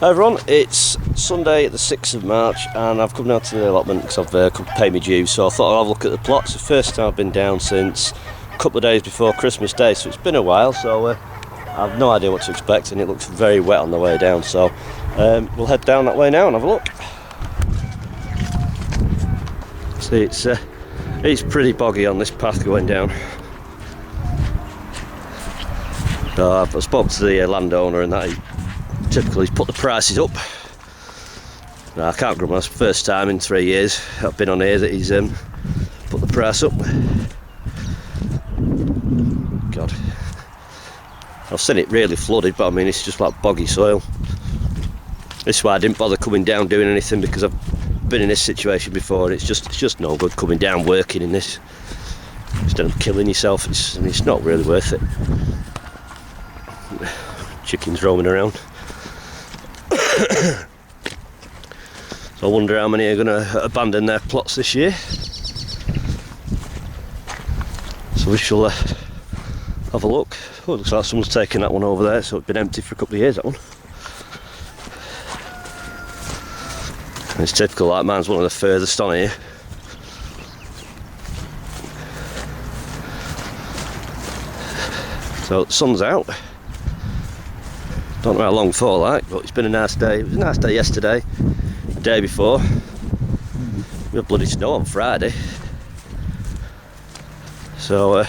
Hi everyone, it's Sunday the 6th of March and I've come down to the allotment because I've come to pay my dues, so I thought I'll have a look at the plots. It's the first time I've been down since a couple of days before Christmas Day, so it's been a while, so I have no idea what to expect and it looks very wet on the way down, so we'll head down that way now and have a look. See, it's pretty boggy on this path going down. So I've spoken to the landowner and that he typically put the prices up. No, I can't grumble. That's the first time in 3 years I've been on here that he's put the price up. God, I've seen it really flooded, but I mean it's just like boggy soil. This is why I didn't bother coming down doing anything, because I've been in this situation before and it's just no good coming down working in this. Instead of killing yourself, it's not really worth it. Chickens roaming around. So I wonder how many are going to abandon their plots this year. So we shall have a look. Oh, it looks like someone's taken that one over there, so it's been empty for a couple of years, that one. And it's typical, like mine's one of the furthest on here. So the sun's out. Don't know how long for, like, but it's been a nice day. It was a nice day yesterday, the day before. We had bloody snow on Friday. So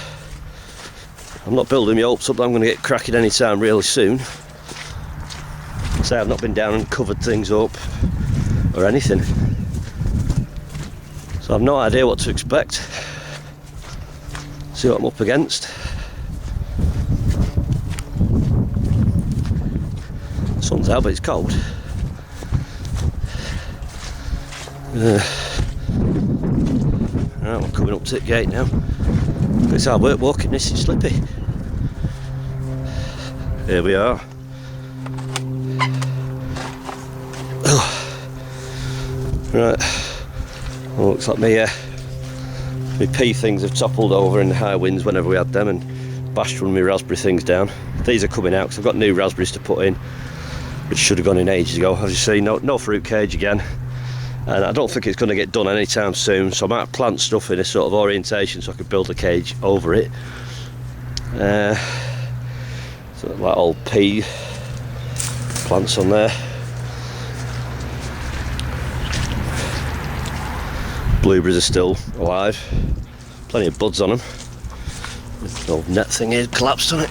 I'm not building my hopes up that I'm going to get cracking anytime really soon. So I've not been down and covered things up or anything. So I've no idea what to expect. See what I'm up against. Sun's out, but it's cold. Right, we're coming up to the gate now. It's hard work walking this, it's slippy. Here we are. Right, well, looks like my pea things have toppled over in the high winds whenever we had them and bashed one of my raspberry things down. These are coming out because I've got new raspberries to put in, which should have gone in ages ago. As you see, no fruit cage again, and I don't think it's going to get done anytime soon, so I might plant stuff in a sort of orientation so I could build a cage over it. So like old pea plants on there. Blueberries are still alive, plenty of buds on them. The old net thing here collapsed on it.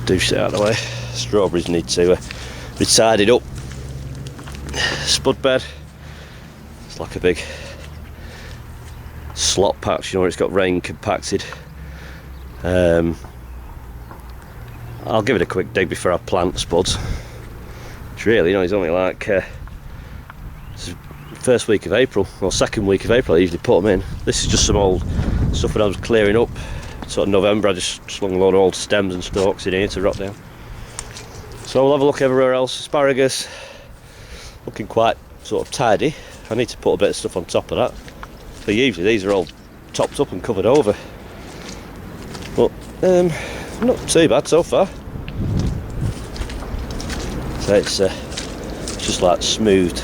Do sit out of the way. Strawberries need to be tidied up. Spud bed, it's like a big slot patch, you know, where it's got rain compacted. I'll give it a quick dig before I plant spuds. It's really, you know, it's only like first week of April or second week of April I usually put them in. This is just some old stuff that I was clearing up. Sort of November I just slung a load of old stems and stalks in here to rot down. So we'll have a look everywhere else. Asparagus looking quite sort of tidy. I need to put a bit of stuff on top of that. So usually these are all topped up and covered over. But not too bad so far. So it's just like smoothed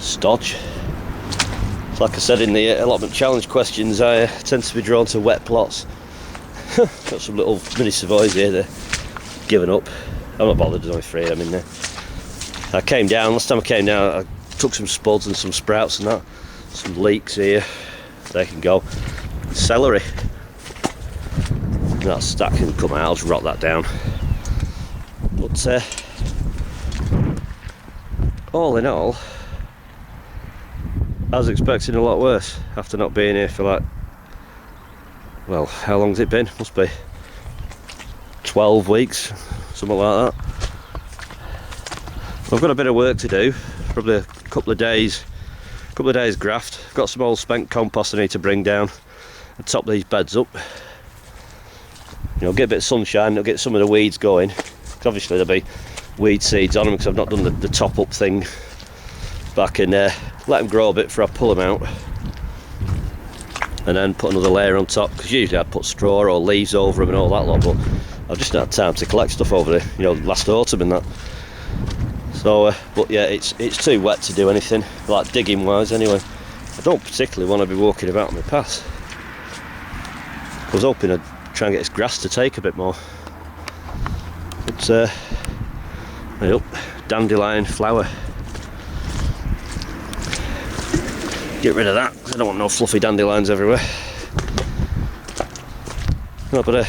stodge. Like I said in the allotment challenge questions, I tend to be drawn to wet plots. Got some little mini Savoys here, they're given up. I'm not bothered, there's only 3 of them in there. Last time I came down, I took some spuds and some sprouts and that. Some leeks here, they can go. Celery. That can come out, I'll just rot that down. But all in all, I was expecting a lot worse after not being here for like, well, how long's it been? Must be 12 weeks, something like that. I've got a bit of work to do, probably a couple of days graft. I've got some old spent compost I need to bring down and top these beds up. You know, get a bit of sunshine, it'll get some of the weeds going. Because obviously there'll be weed seeds on them because I've not done the top up thing. But I can let them grow a bit before I pull them out. And then put another layer on top, because usually I'd put straw or leaves over them and all that lot, but I've just not had time to collect stuff over there, you know, last autumn and that. So, but yeah, it's too wet to do anything, like digging wise anyway. I don't particularly want to be walking about on my path. I was hoping I'd try and get this grass to take a bit more. But, yep, dandelion flower. Get rid of that, I don't want no fluffy dandelions everywhere. No, but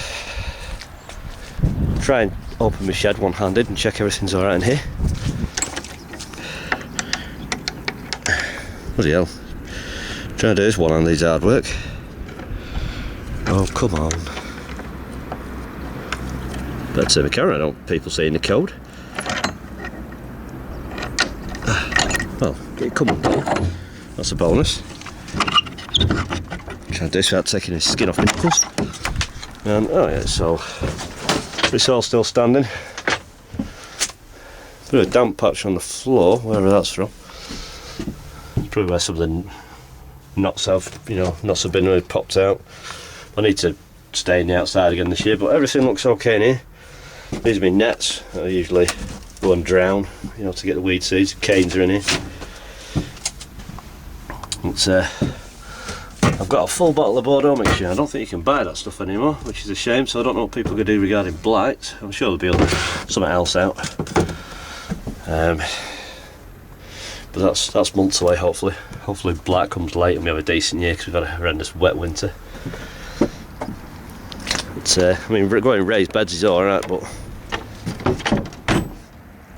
try and open my shed one-handed and check everything's alright in here. Bloody hell. Trying to do this one-handed's hard work. Oh, come on. Better turn the camera, I don't want people seeing the code. Well, get it coming down. That's a bonus. Try to do this without taking his skin off my knuckles. And, oh yeah, so it's all still standing. Bit of a damp patch on the floor, wherever that's from. It's probably where some of the knots have, you know, knots have been really popped out. I need to stay in the outside again this year, but everything looks okay in here. These are my nets. I usually go and drown, you know, to get the weed seeds. Canes are in here. It's, I've got a full bottle of Bordeaux mixture. I don't think you can buy that stuff anymore, which is a shame, so I don't know what people could do regarding blight. I'm sure there'll be something else out. But that's months away, hopefully. Hopefully blight comes late and we have a decent year, because we've had a horrendous wet winter. But, I mean, going raised beds is alright, but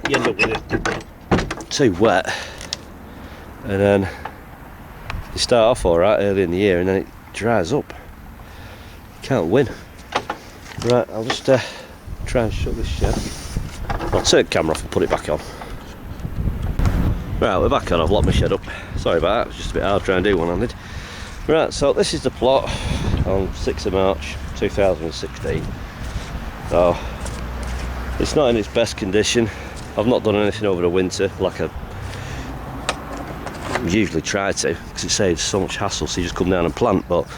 you end up with it too wet, and then you start off alright early in the year and then it dries up. Can't win. Right, I'll just try and shut this shed. I'll take the camera off and put it back on. Right, we're back on. I've locked my shed up. Sorry about that, it was just a bit hard trying to do one-handed. Right, so this is the plot on 6th of March 2016. So it's not in its best condition. I've not done anything over the winter like I usually try to, because it saves so much hassle, so you just come down and plant. But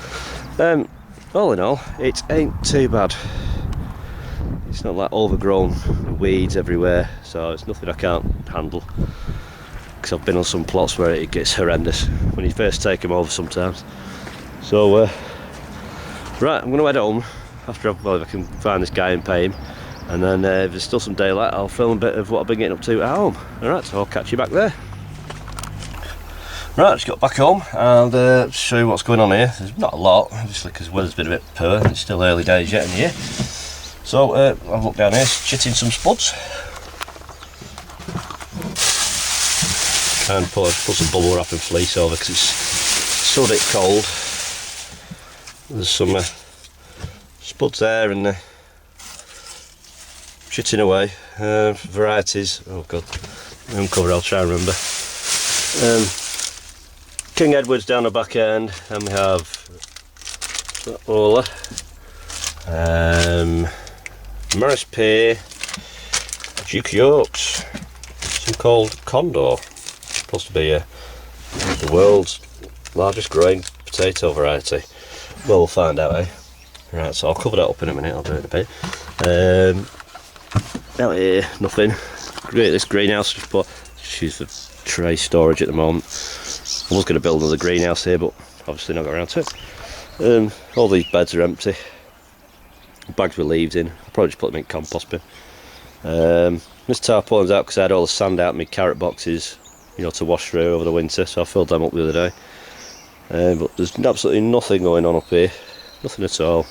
all in all, it ain't too bad. It's not like overgrown weeds everywhere, so it's nothing I can't handle, because I've been on some plots where it gets horrendous when you first take them over sometimes. So right, I'm going to head home after if I can find this guy and pay him, and then if there's still some daylight, I'll film a bit of what I've been getting up to at home. Alright, so I'll catch you back there. Right, just got back home and show you what's going on here. There's not a lot, obviously, because the weather's been a bit poor and it's still early days yet in the year. So I've looked down here, chitting some spuds. And put some bubble wrap and fleece over because it's so a bit cold. There's some spuds there and chitting away. Varieties, oh god, I'm covered, I'll try and remember. King Edward's down the back end, and we have Ola, Morris Pear, Duke Yorks, some called Condor, supposed to be the world's largest growing potato variety. Well, we'll find out, eh? Right, so I'll cover that up in a minute, I'll do it in a bit. Out here, nothing. Great, this greenhouse, just put, she's for tray storage at the moment. I was going to build another greenhouse here, but obviously not got around to it. All these beds are empty. Bags with leaves in. I'll probably just put them in compost bin. This tarpaulin's out because I had all the sand out in my carrot boxes, you know, to wash through over the winter, so I filled them up the other day. But there's absolutely nothing going on up here. Nothing at all.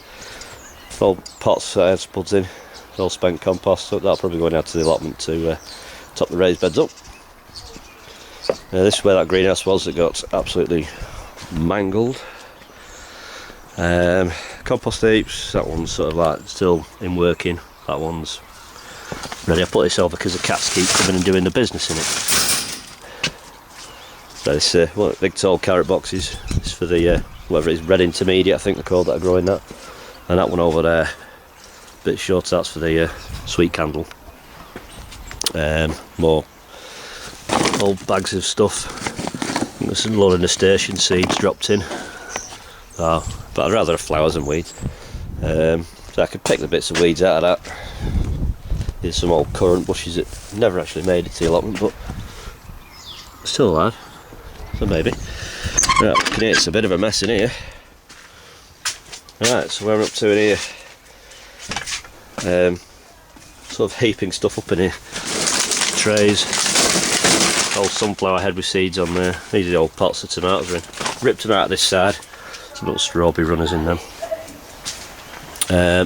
All pots I had spuds in. It's all spent compost, so that'll probably go out to the allotment to top the raised beds up. This is where that greenhouse was that got absolutely mangled. Compost heaps, that one's sort of like still in working. That one's ready. I put this over because the cats keep coming and doing the business in it. So this big tall carrot boxes. It's for the whatever it is, red intermediate I think they're called, that are growing that. And that one over there, a bit short, that's for the sweet candle. More old bags of stuff. There's a lot of nasturtium seeds dropped in. But I'd rather have flowers than weeds. So I can pick the bits of weeds out of that. Here's some old currant bushes that never actually made it to the allotment, but still alive, so maybe. Right, look at it, it's a bit of a mess in here. Right, so where I'm up to in here, sort of heaping stuff up in here. Trays, old sunflower head with seeds on there. These are the old pots the tomatoes are in. Ripped them out of this side, some little strawberry runners in them.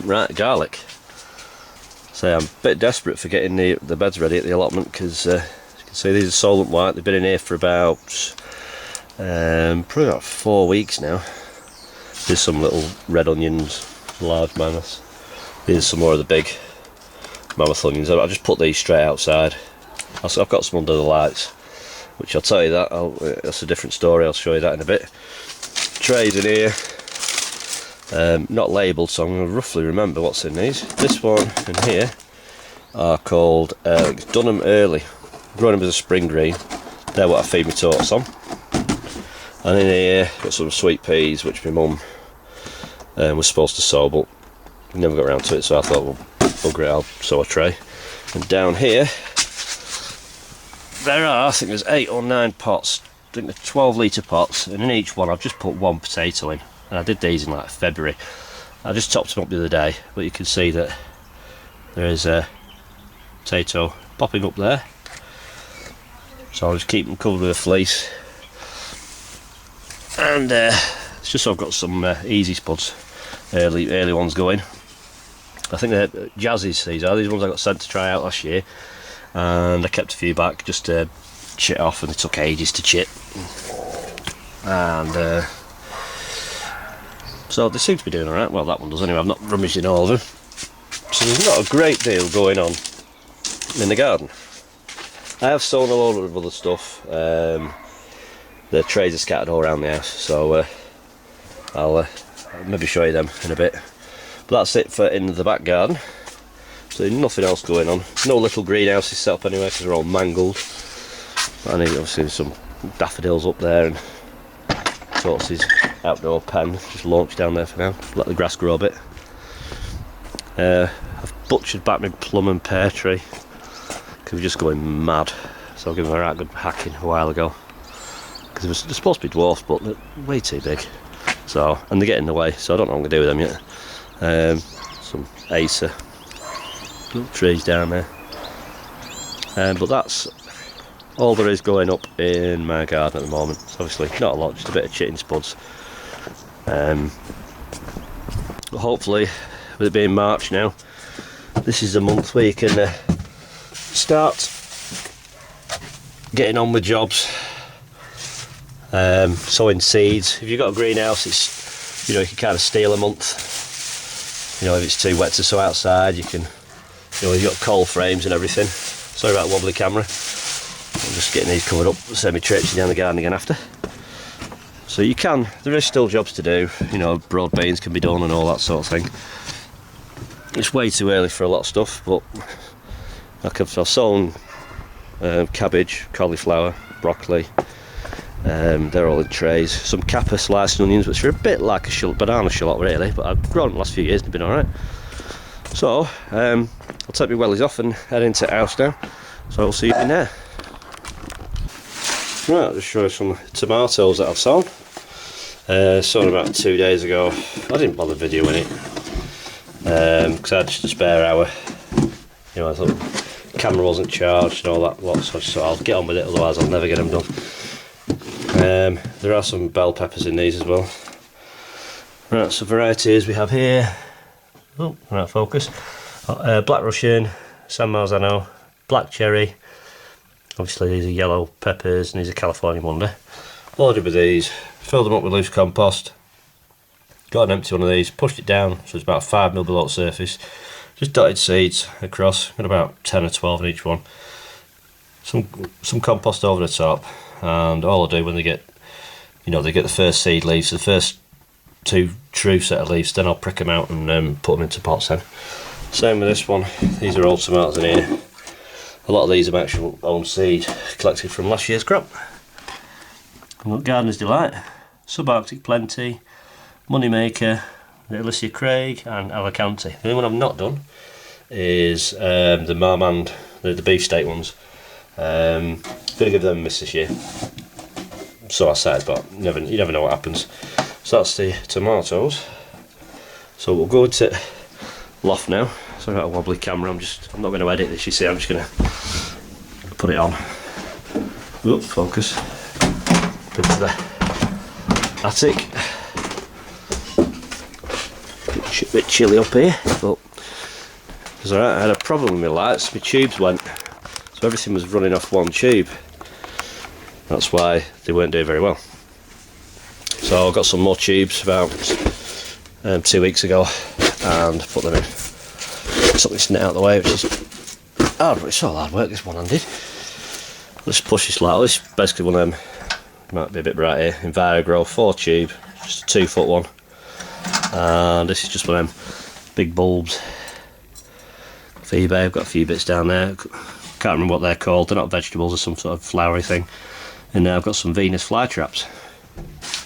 Right, garlic. So I'm a bit desperate for getting the beds ready at the allotment, because as you can see, these are solent white. They've been in here for about probably about 4 weeks now. There's some little red onions, large mammoths. These are some more of the big mammoth onions. I'll just put these straight outside. I've got some under the lights, which I'll tell you that. That's a different story. I'll show you that in a bit. Trays in here, not labelled, so I'm going to roughly remember what's in these. This one and here are called Dunham Early. Growing them as a spring green. They're what I feed my tortoise on. And in here, got some sweet peas, which my mum was supposed to sow, but we never got around to it, so I thought, well, bugger it, I'll sow a tray. And down here, there are, I think there's 8 or 9 pots. I think they're 12 litre pots, and in each one I've just put 1 potato in. And I did these in like February. I just topped them up the other day, but you can see that there is a potato popping up there. So I'll just keep them covered with a fleece. And it's just so I've got some easy spuds, early ones going. I think they're Jazzies, these ones I got sent to try out last year, and I kept a few back just to chit off, and they took ages to chit. And so they seem to be doing alright. Well, that one does anyway. I've not rummaged in all of them. So there's not a great deal going on in the garden. I have sown a load of other stuff. The trays are scattered all around the house, so I'll maybe show you them in a bit. But that's it for in the back garden. So nothing else going on. No little greenhouses set up anywhere because they're all mangled. I need obviously some daffodils up there, and tortoises outdoor pen just launched down there for now. Let the grass grow a bit. I've butchered back my plum and pear tree because we're just going mad. So I'll give them a right good hacking a while ago. Because they're supposed to be dwarfs, but they're way too big. So, and they're getting in the way, so I don't know what I'm going to do with them yet. Some Acer, little trees down there. But that's all there is going up in my garden at the moment. It's obviously not a lot, just a bit of chitting spuds. But hopefully, with it being March now, this is the month where you can start getting on with jobs. Sowing seeds. If you've got a greenhouse, it's, you can kind of steal a month. If it's too wet to sow outside, you can, you've got coal frames and everything. Sorry about the wobbly camera. I'm just getting these covered up, semi-traipsing down the garden again after. So there is still jobs to do. Broad beans can be done and all that sort of thing. It's way too early for a lot of stuff, but I've sown cabbage, cauliflower, broccoli. They're all in trays. Some Kappa sliced onions, which are a bit like a banana shallot really, but I've grown them the last few years and they've been alright. So I'll take my wellies off and head into the house now. So I'll see you in there. Right, I'll just show you some tomatoes that I've sown. Sown about 2 days ago. I didn't bother videoing it because I had just a spare hour. I thought the camera wasn't charged and all that lot, so I just thought I'll get on with it, otherwise I'll never get them done. There are some bell peppers in these as well. Right, so varieties we have here. Oh, right, focus. Black Russian, San Marzano, black cherry. Obviously these are yellow peppers and these are California Wonder. Loaded with these, filled them up with loose compost. Got an empty one of these, pushed it down so it's about 5 mil below the surface. Just dotted seeds across, got about 10 or 12 in each one. Some compost over the top, and all I do when they get the first seed leaves, the first 2 true set of leaves, then I'll prick them out and put them into pots then. Same with this one. These are old tomatoes in here. A lot of these are actual own seed collected from last year's crop. And look, Gardener's Delight, Subarctic Plenty, Moneymaker, the Alicia Craig and Alicante. The only one I've not done is the Marmande, the beefsteak ones. Gonna give them a miss this year. So I said, but you never know what happens. So that's the tomatoes. So we'll go to loft now. So I've got a wobbly camera. I'm not going to edit this. You see, I'm just going to put it on. Oop, focus. Into the attic. It's a bit chilly up here, but it's alright. I had a problem with my lights. My tubes went, so everything was running off one tube. That's why they weren't doing very well. So I got some more tubes about 2 weeks ago and put them in. Took this net out of the way, which is hard, but it's all hard work, this one-handed. Let's push this light. This is basically one of them, might be a bit bright here, Envirogrow 4 tube, just a 2-foot one. And this is just one of them big bulbs. For eBay, I've got a few bits down there. Can't remember what they're called, they're not vegetables or some sort of flowery thing. And now I've got some Venus flytraps.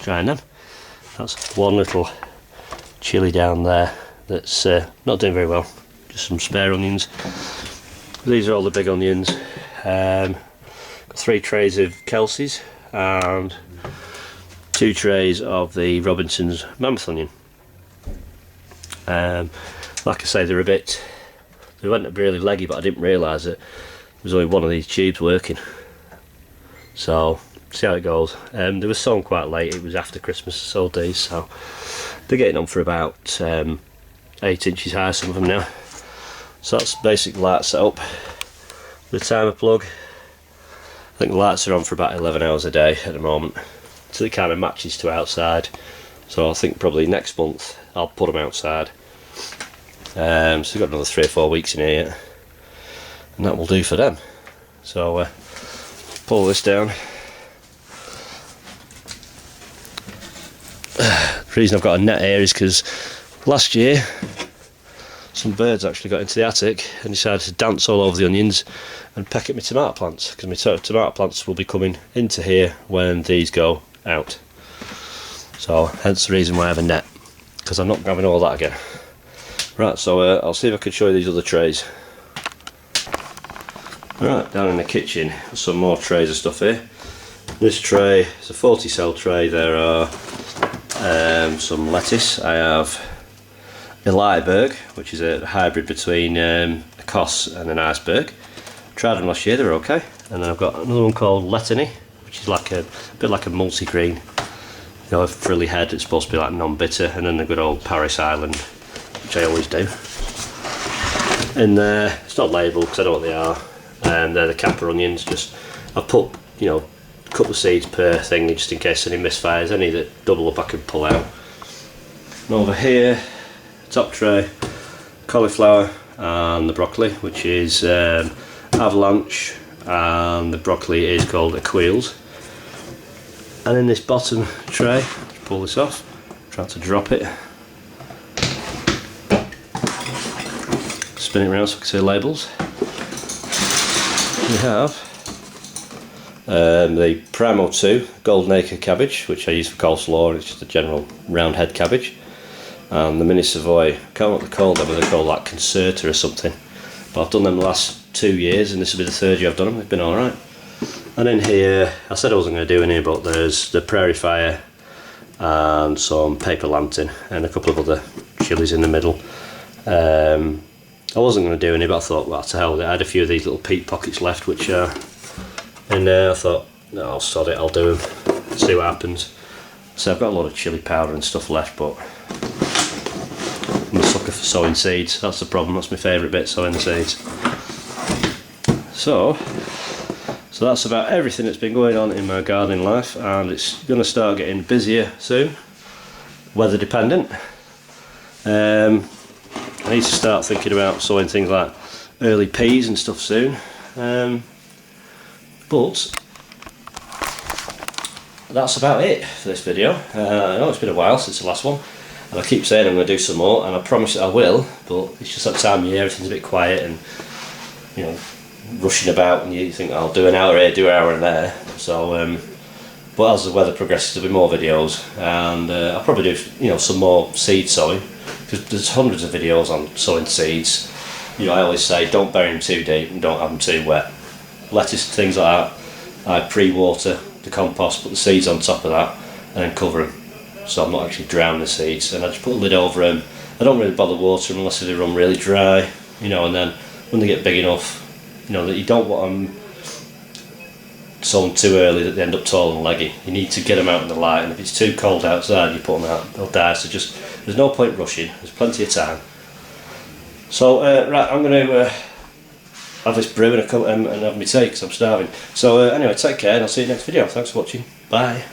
Trying them. That's one little chili down there that's not doing very well. Just some spare onions. These are all the big onions. Got 3 trays of Kelsey's and 2 trays of the Robinson's mammoth onion. Like I say, they went up really leggy, but I didn't realise that there was only one of these tubes working. So see how it goes. They were sown quite late. It was after Christmas I sold these, so they're getting on for about 8 inches high, some of them now. So that's basic light setup. The timer plug, I think the lights are on for about 11 hours a day at the moment, so it kind of matches to outside. So I think probably next month I'll put them outside. So we've got another 3 or 4 weeks in here yet, and that will do for them. So pull this down. The reason I've got a net here is because last year some birds actually got into the attic and decided to dance all over the onions and peck at my tomato plants, because my tomato plants will be coming into here when these go out. So hence the reason why I have a net, because I'm not grabbing all that again. Right, so I'll see if I can show you these other trays. Right, down in the kitchen, some more trays of stuff here. This tray is a 40 cell tray. There are some lettuce. I have a Lightberg, which is a hybrid between a Kos and an iceberg. Tried them last year, they were okay. And then I've got another one called Letany, which is like a bit like a multi-green. You know, a frilly head, it's supposed to be like non-bitter. And then the good old Paris Island, which I always do. And it's not labelled because I know what they are. And they're the Kappa onions. Just I've put, you know, a couple of seeds per thing just in case any misfires. Any that double up I can pull out. And over here, top tray, cauliflower and the broccoli, which is Avalanche, and the broccoli is called Aquils. And in this bottom tray, let's pull this off, try to drop it, spin it around so I can see the labels. We have the Primo 2 Golden Acre cabbage, which I use for coleslaw. It's just a general round head cabbage. And the Mini Savoy, I can't remember what they're called, but they're called like Concerta or something. But I've done them the last 2 years, and this will be the 3rd year I've done them. They've been alright. And in here, I said I wasn't going to do any, but there's the Prairie Fire and some Paper Lantern and a couple of other chilies in the middle. I wasn't going to do any, but I thought, well, to hell with it. I had a few of these little peat pockets left, which are in there. I thought, no, I'll sod it, I'll do them, see what happens. So I've got a lot of chili powder and stuff left, but I'm a sucker for sowing seeds. That's the problem. That's my favourite bit, sowing the seeds. So that's about everything that's been going on in my gardening life, and it's going to start getting busier soon, weather dependent. I need to start thinking about sowing things like early peas and stuff soon. But that's about it for this video. I know it's been a while since the last one, and I keep saying I'm going to do some more, and I promise I will, but it's just that time of year, everything's a bit quiet and, you know, rushing about, and you think, I'll do an hour here, do an hour there. So but as the weather progresses, there'll be more videos, and I'll probably do, you know, some more seed sowing. because there's hundreds of videos on sowing seeds. You know, I always say don't bury them too deep and don't have them too wet. Lettuce, things like that, I pre-water the compost, put the seeds on top of that, and then cover them. So I'm not actually drowning the seeds, and I just put a lid over them. I don't really bother watering unless they run really dry, you know, and then when they get big enough, you know, that you don't want them sown too early that they end up tall and leggy. You need to get them out in the light, and if it's too cold outside, you put them out, they'll die. So just, there's no point rushing, there's plenty of time. So, right, I'm going to have this brew and have my tea because I'm starving. So anyway, take care and I'll see you next video. Thanks for watching. Bye.